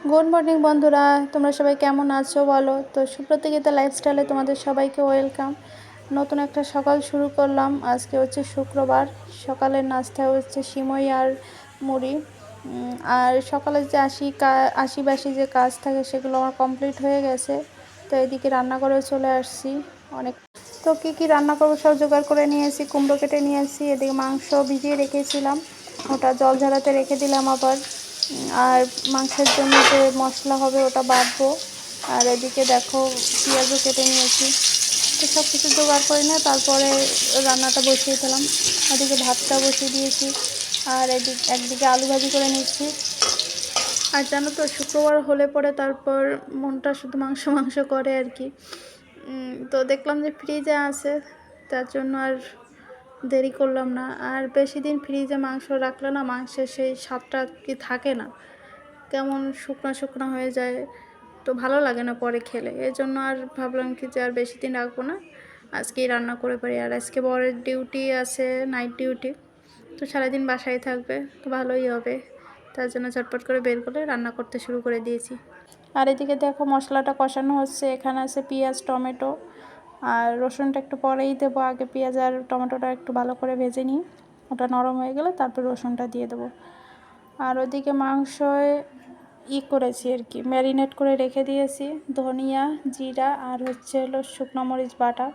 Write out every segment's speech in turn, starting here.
Good morning বন্ধুরা, তোমরা সবাই কেমন আছো বলো। তো সুপ্রতিগীতা লাইফস্টাইলে তোমাদের সবাইকে ওয়েলকাম। নতুন একটা সকাল শুরু করলাম। আজকে হচ্ছে শুক্রবার। সকালের নাস্তায় হচ্ছে সিমই আর মুড়ি। আর সকালে যে আশি যে কাজ থাকে সেগুলো আমার কমপ্লিট হয়ে গেছে। তো এদিকে রান্না করে চলে আসছি অনেক। তো কী রান্না করবো সব জোগাড় করে নিয়েছি। কুমড়ো কেটে নিয়েছি, এদিকে মাংস ভিজিয়ে রেখেছিলাম, ওটা জল ঝরাতে রেখে দিলাম আবার। আর মাংসের জন্য যে মশলা হবে ওটা বাটবো। আর এদিকে দেখো পেঁয়াজও কেটে নিয়েছি। তো সব কিছু জোগাড় করে নিয়ে তারপরে রান্নাটা বসিয়ে দিলাম। ওদিকে ভাতটা বসিয়ে দিয়েছি, আর একদিকে আলু ভাজি করে নিচ্ছি। আর জানো তো শুক্রবার হলে পরে তারপর মনটা শুধু মাংস মাংস করে আর কি। তো দেখলাম যে ফ্রিজে আছে, তার জন্য আর দেরি করলাম না। আর বেশি দিন ফ্রিজে মাংস রাখলে না মাংসের সেই স্বাদটা কি থাকে না, কেমন শুকনো শুকনো হয়ে যায়, তো ভালো লাগে না পরে খেলে। এই জন্য আর ভাবলাম কি যে আর বেশি দিন রাখবো না, আজকেই রান্না করে পারি। আর আজকে বরের ডিউটি আছে, নাইট ডিউটি, তো সারাদিন বাসায় থাকবে, তো ভালোই হবে। তার জন্য ঝটপট করে বের করে রান্না করতে শুরু করে দিয়েছি। আর এদিকে দেখো মশলাটা কষানো হচ্ছে। এখানে আছে পেঁয়াজ, টমেটো আর রসুনটা একটু পরেই দেবো। আগে পেঁয়াজ আর টমেটোটা একটু ভালো করে ভেজে নিই, ওটা নরম হয়ে গেলে তারপর রসুনটা দিয়ে দেবো। আর ওদিকে মাংসয় করেছি আর কি, ম্যারিনেট করে রেখে দিয়েছি ধনিয়া, জিরা আর হচ্ছে হলো শুকনো মরিচ বাটা।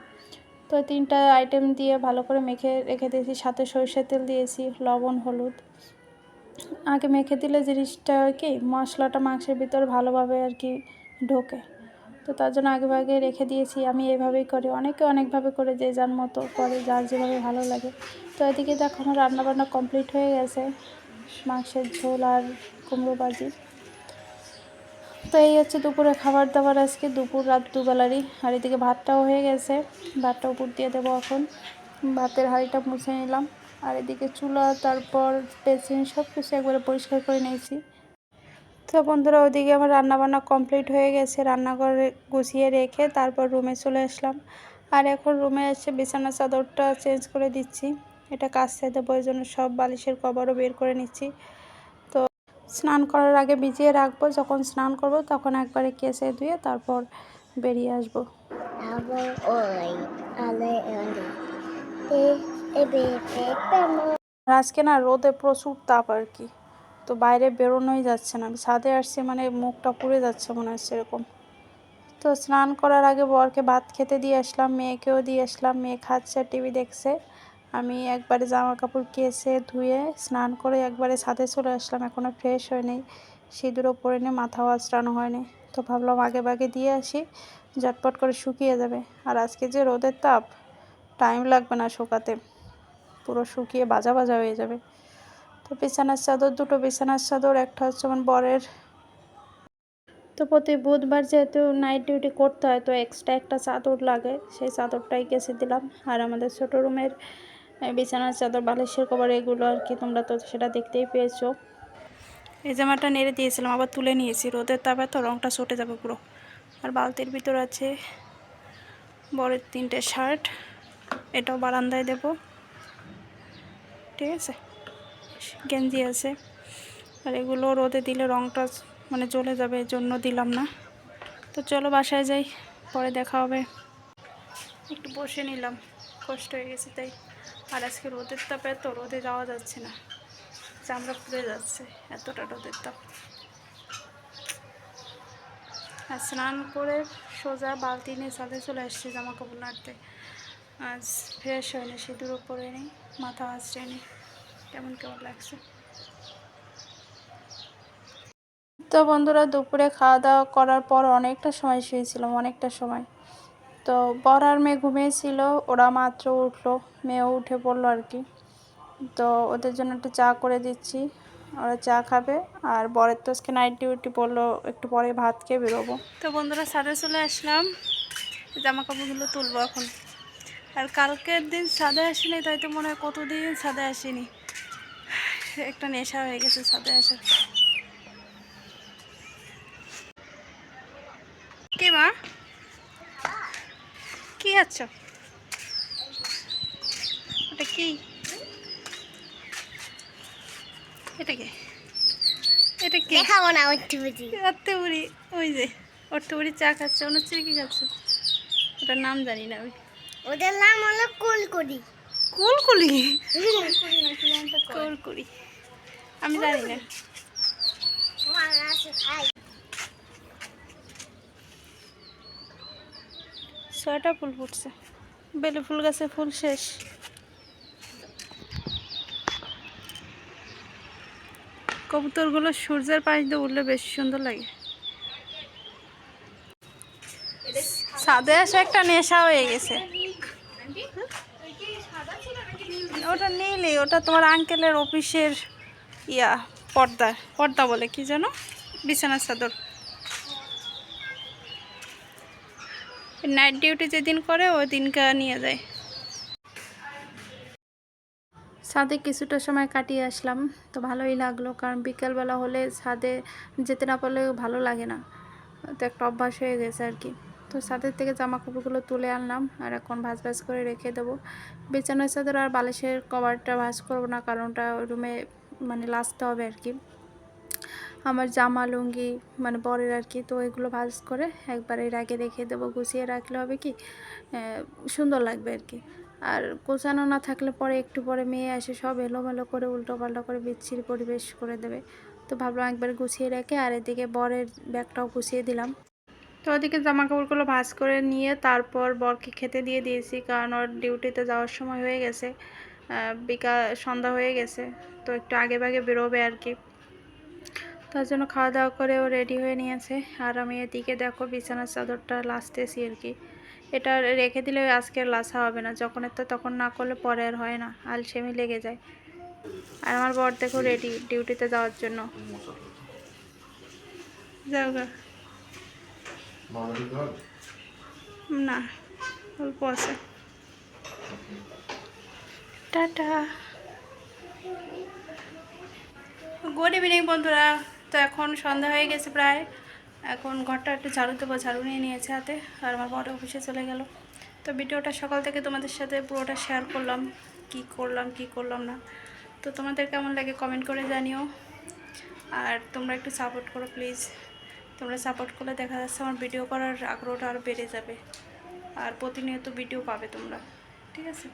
তো 3টা আইটেম দিয়ে ভালো করে মেখে রেখে দিয়েছি, সাথে সরষের তেল দিয়েছি, লবণ, হলুদ। আগে মেখে দিলে জিনিসটা কি মশলাটা মাংসের ভিতর ভালোভাবে আর কি ঢোকে। তো তার জন্য আগেভাগে রেখে দিয়েছি। আমি এভাবেই করি, অনেকে অনেকভাবে করে, যে যার মতো করে, যার যেভাবে ভালো লাগে। তো এদিকে দেখো আমার রান্নাবান্না কমপ্লিট হয়ে গেছে, মাংসের ঝোল আর কুমড়ো ভাজি। তো এই হচ্ছে দুপুরে খাবার দাবার, আজকে দুপুর রাত দুবেলারই। আর এদিকে ভাতটাও হয়ে গেছে, ভাতটা উপর দিয়ে দেবো এখন। ভাতের হাঁড়িটা মুছে নিলাম। আর এদিকে চুলা, তারপর বেসিন, সব কিছু একবারে পরিষ্কার করে নিয়েছি। তো বন্ধুরা ওদিকে আমার রান্নাবান্না কমপ্লিট হয়ে গেছে, রান্নাঘরে গুছিয়ে রেখে তারপর রুমে চলে আসলাম। আর এখন রুমে এসে বিছানার চাদরটা চেঞ্জ করে দিচ্ছি, এটা কাচতে দেবো, এই জন্য সব বালিশের কভারও বের করে নিচ্ছি। তো স্নান করার আগে ভিজিয়ে রাখবো, যখন স্নান করব তখন একবারে কেচে ধুয়ে তারপর বেরিয়ে আসবো। আজকে না রোদে প্রচুর তাপ আর কি, তো বাইরে বেরোনোই যাচ্ছে না। আমি ছাদে আসছি মানে মুখটা পুড়ে যাচ্ছে মনে হচ্ছে এরকম। তো স্নান করার আগে বরকে ভাত খেতে দিয়ে আসলাম, মেয়েকেও দিয়ে আসলাম। মেয়ে খাচ্ছে, টিভি দেখছে। আমি একবারে জামা কাপড় কেচে ধুয়ে স্নান করে একবারে ছাদে চলে আসলাম। এখনও ফ্রেশ হয়নি, সিঁদুরও পরে নি, মাথাও আঁচড়ানো হয়নি। তো ভাবলাম আগে ভাগে দিয়ে আসি, ঝটপট করে শুকিয়ে যাবে। আর আজকে যে রোদের তাপ, টাইম লাগবে না শুকাতে, পুরো শুকিয়ে বাজা বাজা হয়ে যাবে। তো বিছানার চাদর, দুটো বিছানার চাদর, একটা হচ্ছে আমার বরের। তো প্রতি বুধবার যেহেতু নাইট ডিউটি করতে হয়, তো এক্সট্রা একটা চাদর লাগে, সেই চাদরটাই কেচে দিলাম। আর আমাদের ছোটো রুমের বিছানার চাদর, বালিশের কভার, এগুলো আর কি তোমরা তো সেটা দেখতেই পেয়েছো। এই জামাটা নেড়ে দিয়েছিলাম, আবার তুলে নিয়েছি, রোদের তাপে তো রঙটা চটে যাবে পুরো। আর বালতির ভিতর আছে বরের 3টে শার্ট, এটাও বারান্দায় দেব, ঠিক আছে। গেঞ্জি আছে, আর এগুলো রোদে দিলে রঙটা মানে জ্বলে যাবে, এর জন্য দিলাম না। তো চলো বাসায় যাই, পরে দেখা হবে। একটু বসে নিলাম, কষ্ট হয়ে গেছে তাই। আর আজকে রোদের তাপে তো রোদে যাওয়া যাচ্ছে না, চামড়া পুড়ে যাচ্ছে, এতটা রোদের তাপ। আর স্নান করে সোজা বালতি নিয়ে ছাদে চলে আসছি জামা কাপড় নাড়তে। আজ ফ্রেশ হয়নি, সিঁদুরও পরে নিই, মাথা আঁচড়ে নিই, কেমন কেমন লাগছে। তো বন্ধুরা দুপুরে খাওয়া দাওয়া করার পর অনেকটা সময় শুয়েছিলাম, অনেকটা সময়। তো বর আর মেয়ে ঘুমিয়েছিল, ওরা মাত্র উঠলো, মেয়েও উঠে পড়লো আর কি। তো ওদের জন্য একটু চা করে দিচ্ছি, ওরা চা খাবে। আর বরের তো আজকে নাইট ডিউটি, বললো একটু পরে ভাত খেয়ে বেরোবো। তো বন্ধুরা ছাদে চলে আসলাম, জামা কাপড়গুলো তুলবো এখন। আর কালকের দিন ছাদে আসিনি, তাই তো মনে হয় কতদিন ছাদে আসিনি, একটা নেশা হয়ে গেছে ছাদে আসার। কি মা, কি আছো? ওটা কি? এটা কি? এটা কি দেখাবো না উঠতে বুঝি অর্থ বুড়ি? ওই যে অর্থ বুড়ি চা খাচ্ছে, অন্য হচ্ছে কি খাচ্ছে, ওটার নাম জানি না আমি। ওদের নাম হলো কুলকুড়ি। কুলকুলি? কুলকুলি আমি জানি না। ছয়টা ফুল ফুটছে, বেলে ফুল গাছে ফুল শেষ। কবুতরগুলো সূর্যের পাশ দিয়ে উঠলে বেশি সুন্দর লাগে। ছাদে আসে একটা নেশা হয়ে গেছে। ওটা নীলই, ওটা তোমার আঙ্কেলের অফিসের ইয়া পর্দা, পর্দা বলে কি যেন, বিছানার চাদর। নাইট ডিউটি যেদিন করে ওই দিনকে নিয়ে যায়। ছাদে কিছুটা সময় কাটিয়ে আসলাম, তো ভালোই লাগলো, কারণ বিকেলবেলা হলে ছাদে যেতে না পারলে ভালো লাগে না, তো একটা অভ্যাস হয়ে গেছে আর কি। তো ছাদের থেকে জামা কাপড়গুলো তুলে আনলাম আর এখন ভাঁজ ভাঁজ করে রেখে দেবো। বিছানার চাদর আর বালিশের কভারটা ভাঁজ করবো না, কারণ ওটা ওই রুমে মানে লাচতে হবে আর কি। আমার জামা লুঙ্গি মানে বরের আর কি, তো এগুলো ভাঁজ করে একবার এর আগে রেখে দেবো। গুছিয়ে রাখলে হবে কি সুন্দর লাগবে আর কি। আর গোছানো না থাকলে পরে একটু পরে মেয়ে আসে সব এলোমেলো করে উল্টো পাল্টা করে বিচ্ছিরি পরিবেশ করে দেবে। তো ভাবলাম একবার গুছিয়ে রেখে আর এদিকে বরের ব্যাগটাও গুছিয়ে দিলাম। তো ওদিকে জামা কাপড়গুলো ভাঁজ করে নিয়ে তারপর বরকে খেতে দিয়ে দিয়েছি, কারণ ওর ডিউটিতে যাওয়ার সময় হয়ে গেছে, সন্ধ্যা হয়ে গেছে, তো একটু আগে ভাগে বেরোবে আর কি। তার জন্য খাওয়া দাওয়া করে ও রেডি হয়ে নিয়েছে। আর আমি এদিকে দেখো বিছানার চাদরটা লাচতেছি আর কি। এটা রেখে দিলে আজকের লাচা হবে না, যখন তো তখন না করলে পরে আর হয় না, আলসেমি লেগে যায়। আর আমার বর দেখো রেডি ডিউটিতে যাওয়ার জন্য। যাও গা। না অল্প আছে। টাটা। গুড ইভিনিং বন্ধুরা। তো এখন সন্ধ্যা হয়ে গেছে প্রায়, এখন ঘরটা একটু ঝাড়ু দেবো, ঝাড়ু নিয়ে নিয়েছে হাতে, আর আমার বড় অফিসে চলে গেল। তো ভিডিওটা সকাল থেকে তোমাদের সাথে পুরোটা শেয়ার করলাম, কি করলাম কি করলাম না। তো তোমাদের কেমন লাগে কমেন্ট করে জানিও, আর তোমরা একটু সাপোর্ট করো প্লিজ। তোমরা সাপোর্ট করলে দেখা যাচ্ছে আমার ভিডিও করার আগ্রহটা আরও বেড়ে যাবে, আর প্রতিনিয়ত ভিডিও পাবে তোমরা, ঠিক আছে।